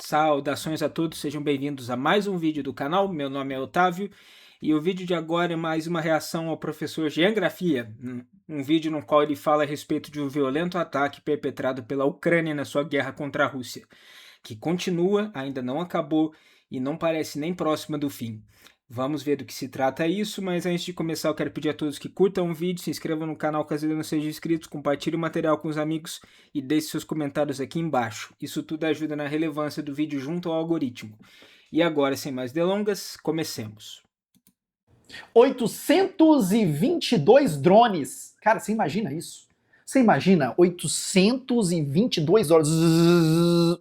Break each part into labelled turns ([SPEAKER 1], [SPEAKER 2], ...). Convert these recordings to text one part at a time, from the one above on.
[SPEAKER 1] Saudações a todos, sejam bem-vindos a mais um vídeo do canal. Meu nome é Otávio e o vídeo de agora é mais uma reação ao professor Geografia, um vídeo no qual ele fala a respeito de um violento ataque perpetrado pela Ucrânia na sua guerra contra a Rússia, que continua, ainda não acabou e não parece nem próxima do fim. Vamos ver do que se trata isso, mas antes de começar eu quero pedir a todos que curtam o vídeo, se inscrevam no canal caso ainda não sejam inscritos, compartilhem o material com os amigos e deixem seus comentários aqui embaixo. Isso tudo ajuda na relevância do vídeo junto ao algoritmo. E agora, sem mais delongas, comecemos.
[SPEAKER 2] 822 drones. Cara, você imagina isso? Você imagina 822 drones.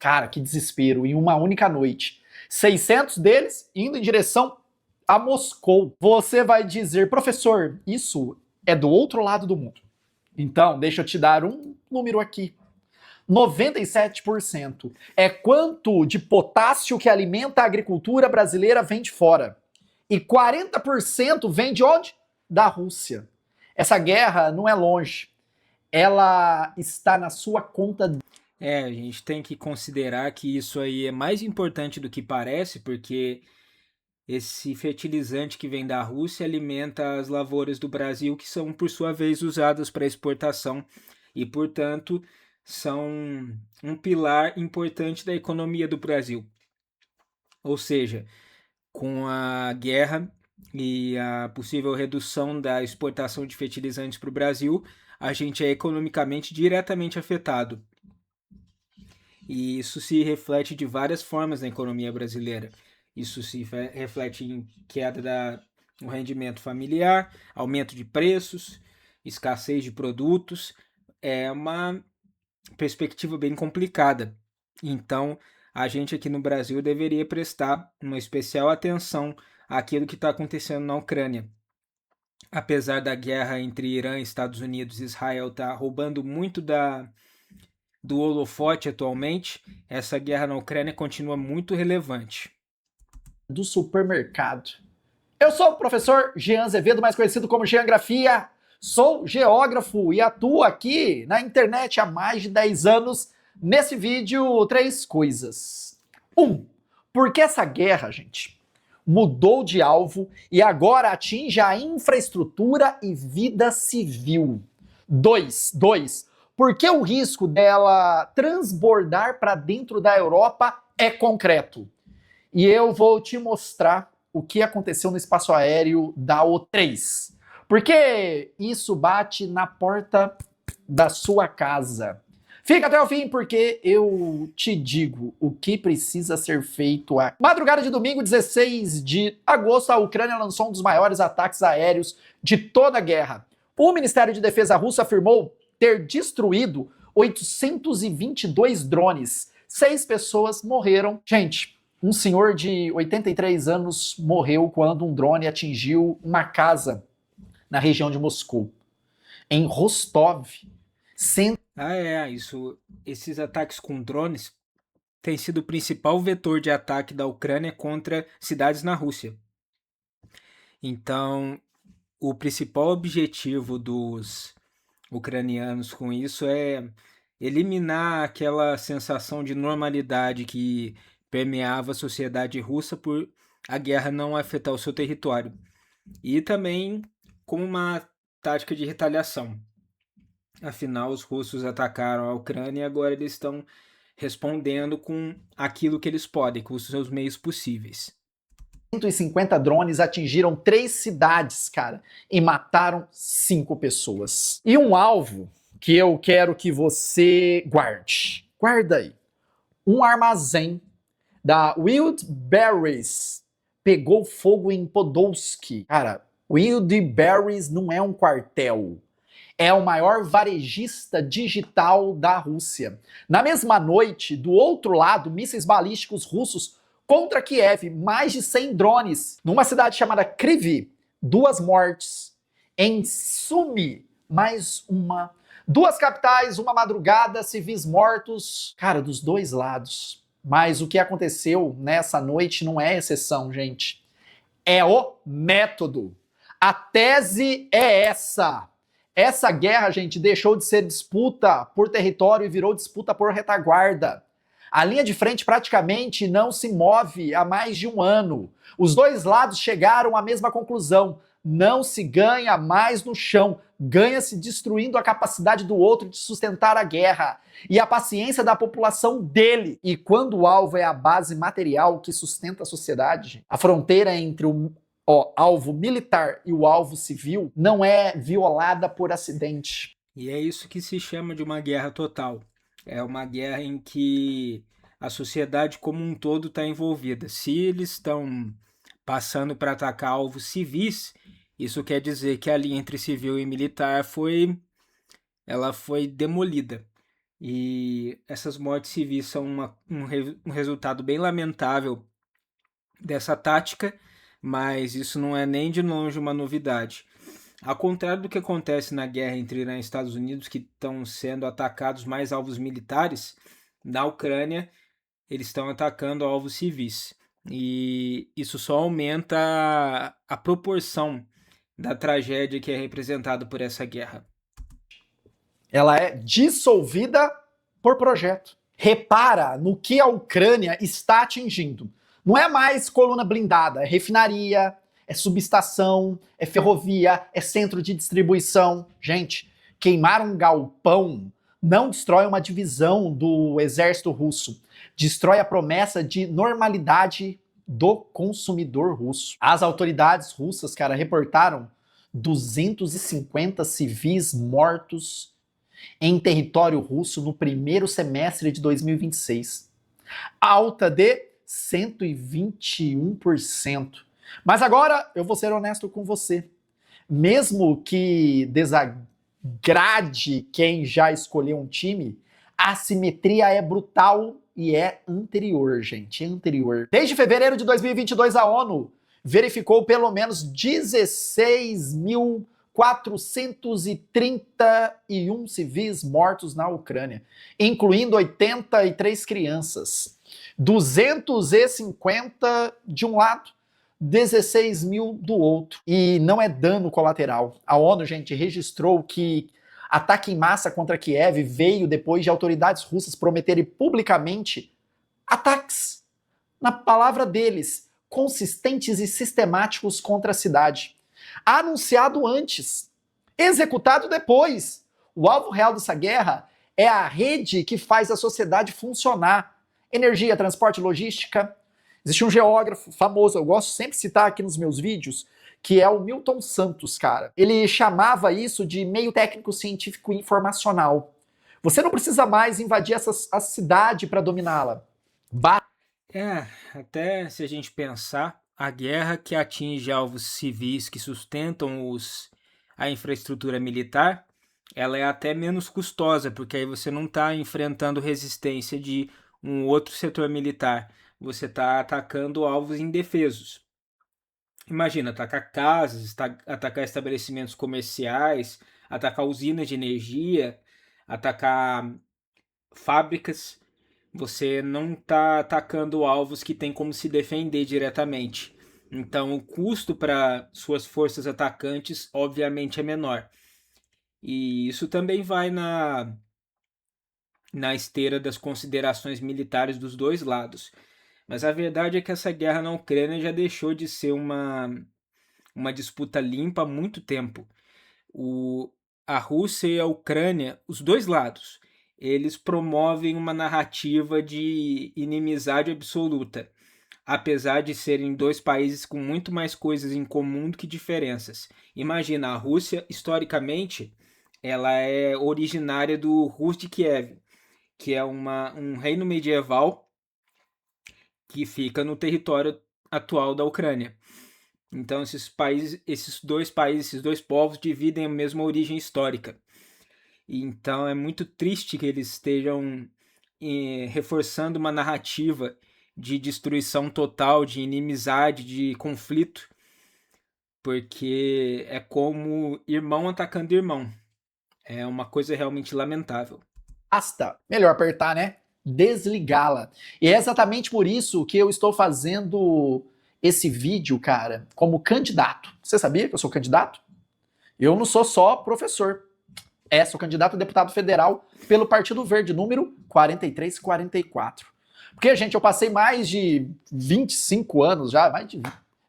[SPEAKER 2] Cara, que desespero, em uma única noite. 600 deles indo em direção a Moscou. Você vai dizer, professor, isso é do outro lado do mundo. Então, deixa eu te dar um número aqui. 97% é quanto de potássio que alimenta a agricultura brasileira vem de fora. E 40% vem de onde? Da Rússia. Essa guerra não é longe. Ela está na sua conta.
[SPEAKER 1] A gente tem que considerar que isso aí é mais importante do que parece, porque esse fertilizante que vem da Rússia alimenta as lavouras do Brasil, que são, por sua vez, usadas para exportação e, portanto, são um pilar importante da economia do Brasil. Ou seja, com a guerra e a possível redução da exportação de fertilizantes para o Brasil, a gente é economicamente diretamente afetado. E isso se reflete de várias formas na economia brasileira. Isso se reflete em queda do rendimento familiar, aumento de preços, escassez de produtos. É uma perspectiva bem complicada. Então, a gente aqui no Brasil deveria prestar uma especial atenção àquilo que está acontecendo na Ucrânia. Apesar da guerra entre Irã, Estados Unidos e Israel estar roubando muito do holofote atualmente, essa guerra na Ucrânia continua muito relevante.
[SPEAKER 2] Do supermercado. Eu sou o professor Jean Azevedo, mais conhecido como Geografia. Sou geógrafo e atuo aqui na internet há mais de 10 anos. Nesse vídeo, 3 coisas. 1. Porque essa guerra, gente, mudou de alvo e agora atinge a infraestrutura e vida civil. 2. Porque o risco dela transbordar para dentro da Europa é concreto. E eu vou te mostrar o que aconteceu no espaço aéreo da O3. Porque isso bate na porta da sua casa. Fica até o fim, porque eu te digo o que precisa ser feito. Madrugada de domingo, 16 de agosto, a Ucrânia lançou um dos maiores ataques aéreos de toda a guerra. O Ministério de Defesa russo afirmou ter destruído 822 drones. 6 pessoas morreram. Gente, um senhor de 83 anos morreu quando um drone atingiu uma casa na região de Moscou. Em Rostov.
[SPEAKER 1] Esses ataques com drones têm sido o principal vetor de ataque da Ucrânia contra cidades na Rússia. Então, o principal objetivo dos ucranianos com isso é eliminar aquela sensação de normalidade que permeava a sociedade russa por a guerra não afetar o seu território. E também como uma tática de retaliação. Afinal, os russos atacaram a Ucrânia e agora eles estão respondendo com aquilo que eles podem, com os seus meios possíveis.
[SPEAKER 2] 150 drones atingiram 3 cidades, cara, e mataram 5 pessoas. E um alvo que eu quero que você guarde. Guarda aí. Um armazém da Wildberries pegou fogo em Podolsky. Cara, Wildberries não é um quartel. É o maior varejista digital da Rússia. Na mesma noite, do outro lado, mísseis balísticos russos contra Kiev, mais de 100 drones. Numa cidade chamada Kryvyi, 2 mortes. Em Sumy, mais uma. 2 capitais, uma madrugada, civis mortos. Cara, dos 2 lados. Mas o que aconteceu nessa noite não é exceção, gente. É o método. A tese é essa. Essa guerra, gente, deixou de ser disputa por território e virou disputa por retaguarda. A linha de frente praticamente não se move há mais de um ano. Os dois lados chegaram à mesma conclusão: não se ganha mais no chão, ganha-se destruindo a capacidade do outro de sustentar a guerra e a paciência da população dele. E quando o alvo é a base material que sustenta a sociedade, a fronteira entre o alvo militar e o alvo civil não é violada por acidente.
[SPEAKER 1] E é isso que se chama de uma guerra total. É uma guerra em que a sociedade como um todo está envolvida. Se eles estão passando para atacar alvos civis, isso quer dizer que a linha entre civil e militar ela foi demolida. E essas mortes civis são um resultado bem lamentável dessa tática, mas isso não é nem de longe uma novidade. Ao contrário do que acontece na guerra entre Irã e Estados Unidos, que estão sendo atacados mais alvos militares, na Ucrânia eles estão atacando alvos civis. E isso só aumenta a proporção da tragédia que é representada por essa guerra.
[SPEAKER 2] Ela é dissolvida por projeto. Repara no que a Ucrânia está atingindo. Não é mais coluna blindada, é refinaria, é subestação, é ferrovia, é centro de distribuição. Gente, queimar um galpão não destrói uma divisão do exército russo. Destrói a promessa de normalidade do consumidor russo. As autoridades russas, cara, reportaram 250 civis mortos em território russo no primeiro semestre de 2026. Alta de 121%. Mas agora eu vou ser honesto com você. Mesmo que desagrade quem já escolheu um time, a assimetria é brutal e é anterior, gente, é anterior. Desde fevereiro de 2022, a ONU verificou pelo menos 16.431 civis mortos na Ucrânia, incluindo 83 crianças. 250 de um lado, 16 mil do outro. E não é dano colateral. A ONU, gente, registrou que ataque em massa contra Kiev veio depois de autoridades russas prometerem publicamente ataques, na palavra deles, consistentes e sistemáticos contra a cidade. Anunciado antes, executado depois. O alvo real dessa guerra é a rede que faz a sociedade funcionar. Energia, transporte, logística. Existe um geógrafo famoso, eu gosto sempre de citar aqui nos meus vídeos, que é o Milton Santos, cara. Ele chamava isso de meio técnico científico informacional. Você não precisa mais invadir a cidade para dominá-la.
[SPEAKER 1] Até se a gente pensar, a guerra que atinge alvos civis que sustentam a infraestrutura militar, ela é até menos custosa, porque aí você não está enfrentando resistência de um outro setor militar. Você está atacando alvos indefesos. Imagina, atacar casas, atacar estabelecimentos comerciais, atacar usinas de energia, atacar fábricas. Você não está atacando alvos que têm como se defender diretamente. Então, o custo para suas forças atacantes, obviamente, é menor. E isso também vai na esteira das considerações militares dos dois lados. Mas a verdade é que essa guerra na Ucrânia já deixou de ser uma disputa limpa há muito tempo. A Rússia e a Ucrânia, os dois lados, eles promovem uma narrativa de inimizade absoluta, apesar de serem dois países com muito mais coisas em comum do que diferenças. Imagina, a Rússia, historicamente, ela é originária do Rus de Kiev, que é um reino medieval que fica no território atual da Ucrânia. Então esses dois povos dividem a mesma origem histórica. Então é muito triste que eles estejam reforçando uma narrativa de destruição total, de inimizade, de conflito, porque é como irmão atacando irmão. É uma coisa realmente lamentável.
[SPEAKER 2] Basta, melhor apertar, né? Desligá-la. E é exatamente por isso que eu estou fazendo esse vídeo, cara, como candidato. Você sabia que eu sou candidato? Eu não sou só professor. Sou candidato a deputado federal pelo Partido Verde, número 4344. Porque, gente, eu passei mais de 25 anos já, mais de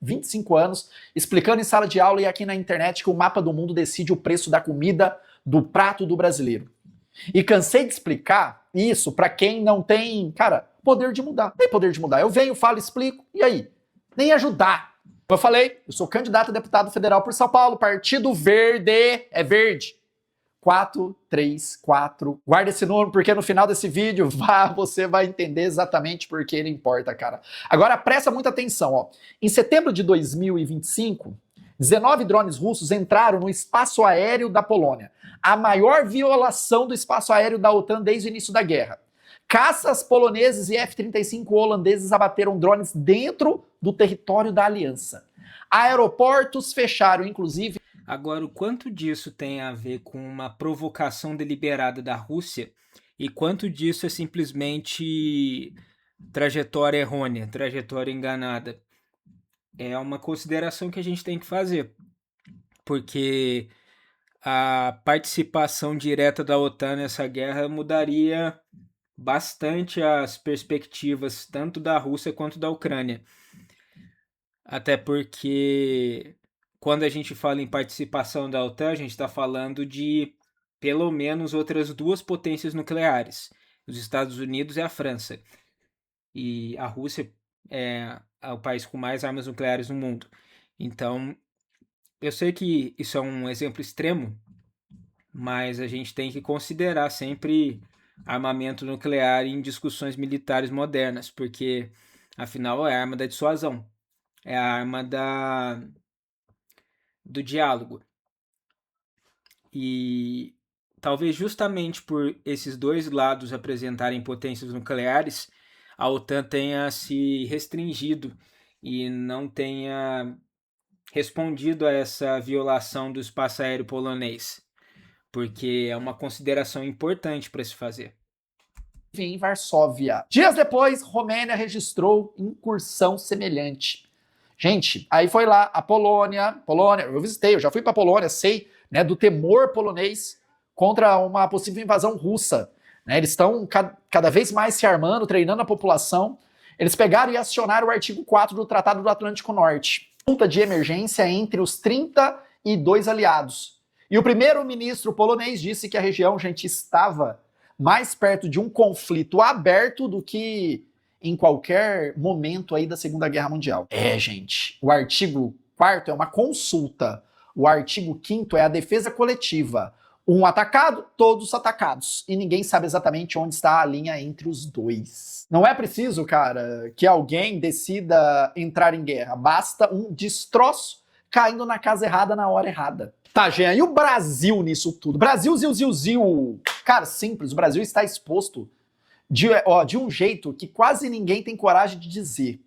[SPEAKER 2] 25 anos, explicando em sala de aula e aqui na internet que o mapa do mundo decide o preço da comida do prato do brasileiro. E cansei de explicar isso para quem não tem, cara, poder de mudar. Tem poder de mudar. Eu venho, falo, explico, e aí? Nem ajudar. Como eu falei, eu sou candidato a deputado federal por São Paulo, Partido Verde, é verde. 434. Guarda esse número, porque no final desse vídeo você vai entender exatamente por que ele importa, cara. Agora presta muita atenção, ó. Em setembro de 2025, 19 drones russos entraram no espaço aéreo da Polônia. A maior violação do espaço aéreo da OTAN desde o início da guerra. Caças poloneses e F-35 holandeses abateram drones dentro do território da aliança. Aeroportos fecharam, inclusive.
[SPEAKER 1] Agora, o quanto disso tem a ver com uma provocação deliberada da Rússia e quanto disso é simplesmente trajetória errônea, trajetória enganada? É uma consideração que a gente tem que fazer, porque a participação direta da OTAN nessa guerra mudaria bastante as perspectivas tanto da Rússia quanto da Ucrânia. Até porque quando a gente fala em participação da OTAN, a gente está falando de pelo menos outras duas potências nucleares, os Estados Unidos e a França. E a Rússia é o país com mais armas nucleares no mundo. Então, eu sei que isso é um exemplo extremo, mas a gente tem que considerar sempre armamento nuclear em discussões militares modernas, porque afinal é a arma da dissuasão, é a arma do diálogo. E talvez justamente por esses dois lados apresentarem potências nucleares, a OTAN tenha se restringido e não tenha respondido a essa violação do espaço aéreo polonês, porque é uma consideração importante para se fazer.
[SPEAKER 2] Em Varsóvia. Dias depois, Romênia registrou incursão semelhante. Gente, aí foi lá a Polônia, eu visitei, eu já fui para a Polônia, sei, né, do temor polonês contra uma possível invasão russa. Né, eles estão cada vez mais se armando, treinando a população. Eles pegaram e acionaram o artigo 4 do Tratado do Atlântico Norte. Consulta de emergência entre os 32 aliados. E o primeiro-ministro polonês disse que a região, gente, estava mais perto de um conflito aberto do que em qualquer momento aí da Segunda Guerra Mundial. É, gente, o artigo 4º é uma consulta, o artigo 5º é a defesa coletiva. Um atacado, todos atacados. E ninguém sabe exatamente onde está a linha entre os dois. Não é preciso, cara, que alguém decida entrar em guerra. Basta um destroço caindo na casa errada na hora errada. Tá, Jean, e o Brasil nisso tudo? Brasil, ziu. Cara, simples, o Brasil está exposto de um jeito que quase ninguém tem coragem de dizer.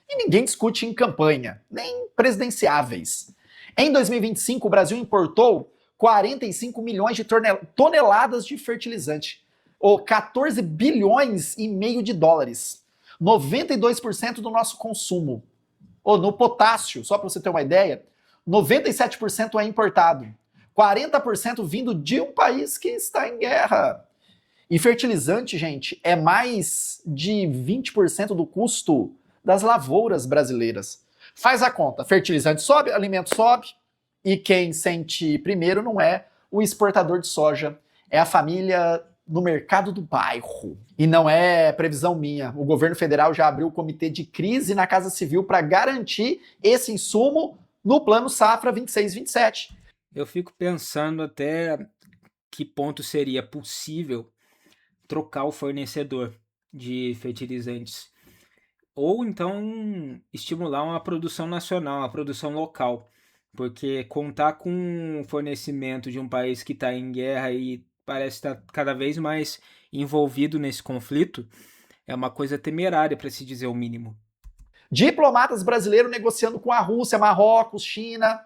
[SPEAKER 2] E ninguém discute em campanha, nem presidenciáveis. Em 2025, o Brasil importou 45 milhões de toneladas de fertilizante, ou 14 bilhões e meio de dólares. 92% do nosso consumo. Ou no potássio, só para você ter uma ideia, 97% é importado. 40% vindo de um país que está em guerra. E fertilizante, gente, é mais de 20% do custo das lavouras brasileiras. Faz a conta, fertilizante sobe, alimento sobe, e quem sente primeiro não é o exportador de soja, é a família no mercado do bairro. E não é previsão minha, o governo federal já abriu o comitê de crise na Casa Civil para garantir esse insumo no Plano Safra 26-27.
[SPEAKER 1] Eu fico pensando até que ponto seria possível trocar o fornecedor de fertilizantes. Ou então estimular uma produção nacional, uma produção local. Porque contar com o fornecimento de um país que está em guerra e parece estar cada vez mais envolvido nesse conflito é uma coisa temerária, para se dizer o mínimo.
[SPEAKER 2] Diplomatas brasileiros negociando com a Rússia, Marrocos, China,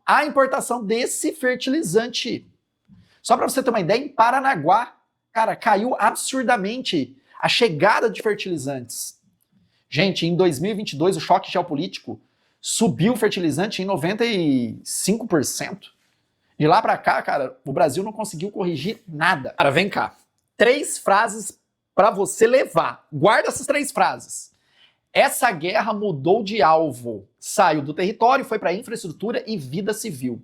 [SPEAKER 2] a importação desse fertilizante. Só para você ter uma ideia, em Paranaguá, cara, caiu absurdamente a chegada de fertilizantes. Gente, em 2022, o choque geopolítico subiu o fertilizante em 95%. De lá para cá, cara, o Brasil não conseguiu corrigir nada. Cara, vem cá. 3 frases para você levar. Guarda essas 3 frases. Essa guerra mudou de alvo, saiu do território, foi para infraestrutura e vida civil.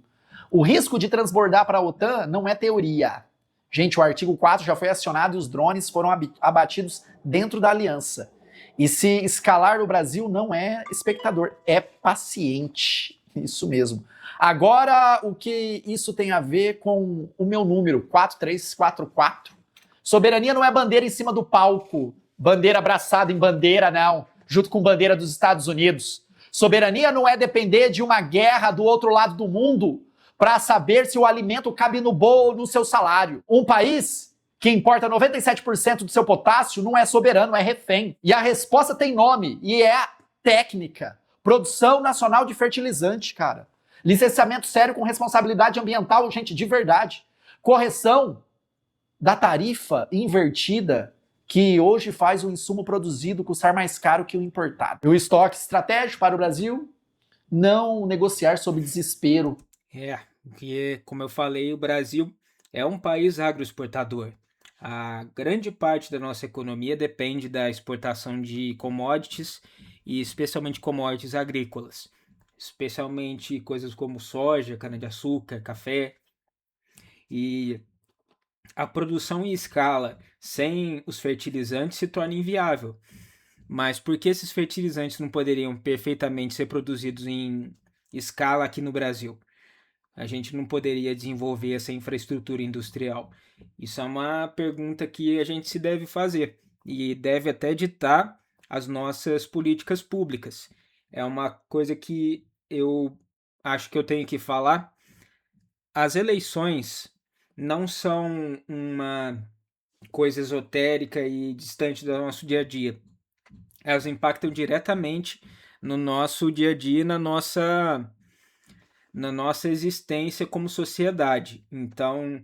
[SPEAKER 2] O risco de transbordar para a OTAN não é teoria. Gente, o artigo 4 já foi acionado e os drones foram abatidos dentro da aliança. E se escalar no Brasil não é espectador, é paciente. Isso mesmo. Agora, o que isso tem a ver com o meu número, 4344? Soberania não é bandeira em cima do palco, bandeira abraçada em bandeira, não, junto com bandeira dos Estados Unidos. Soberania não é depender de uma guerra do outro lado do mundo para saber se o alimento cabe no bolo ou no seu salário. Um país que importa 97% do seu potássio não é soberano, é refém. E a resposta tem nome, e é a técnica. Produção Nacional de Fertilizante, cara. Licenciamento sério com responsabilidade ambiental, gente, de verdade. Correção da tarifa invertida que hoje faz o insumo produzido custar mais caro que o importado. E o estoque estratégico para o Brasil, não negociar sob desespero.
[SPEAKER 1] Porque, como eu falei, o Brasil é um país agroexportador. A grande parte da nossa economia depende da exportação de commodities e especialmente commodities agrícolas, especialmente coisas como soja, cana-de-açúcar, café. E a produção em escala sem os fertilizantes se torna inviável. Mas por que esses fertilizantes não poderiam perfeitamente ser produzidos em escala aqui no Brasil? A gente não poderia desenvolver essa infraestrutura industrial? Isso é uma pergunta que a gente se deve fazer e deve até ditar as nossas políticas públicas. É uma coisa que eu acho que eu tenho que falar. As eleições não são uma coisa esotérica e distante do nosso dia a dia. Elas impactam diretamente no nosso dia a dia e na nossa existência como sociedade. Então,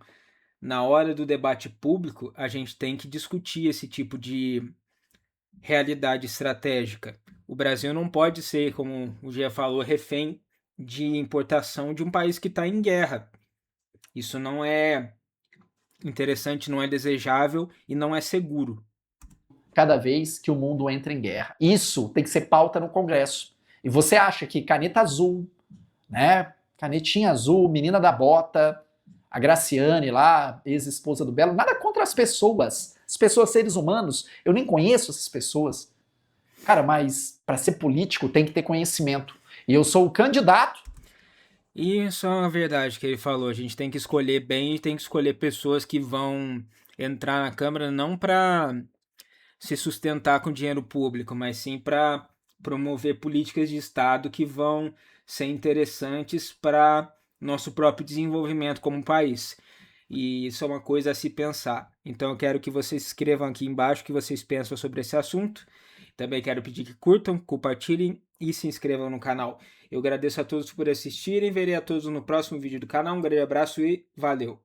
[SPEAKER 1] na hora do debate público, a gente tem que discutir esse tipo de realidade estratégica. O Brasil não pode ser, como o Gia falou, refém de importação de um país que está em guerra. Isso não é interessante, não é desejável e não é seguro.
[SPEAKER 2] Cada vez que o mundo entra em guerra. Isso tem que ser pauta no Congresso. E você acha que caneta azul, né? Canetinha azul, menina da bota, a Graciane lá, ex-esposa do Belo, nada contra as pessoas, seres humanos, eu nem conheço essas pessoas. Cara, mas para ser político tem que ter conhecimento. E eu sou o candidato.
[SPEAKER 1] E isso é uma verdade que ele falou, a gente tem que escolher bem e tem que escolher pessoas que vão entrar na Câmara não para se sustentar com dinheiro público, mas sim para promover políticas de Estado que vão ser interessantes para nosso próprio desenvolvimento como país. E isso é uma coisa a se pensar. Então eu quero que vocês escrevam aqui embaixo o que vocês pensam sobre esse assunto. Também quero pedir que curtam, compartilhem e se inscrevam no canal. Eu agradeço a todos por assistirem, verei a todos no próximo vídeo do canal. Um grande abraço e valeu!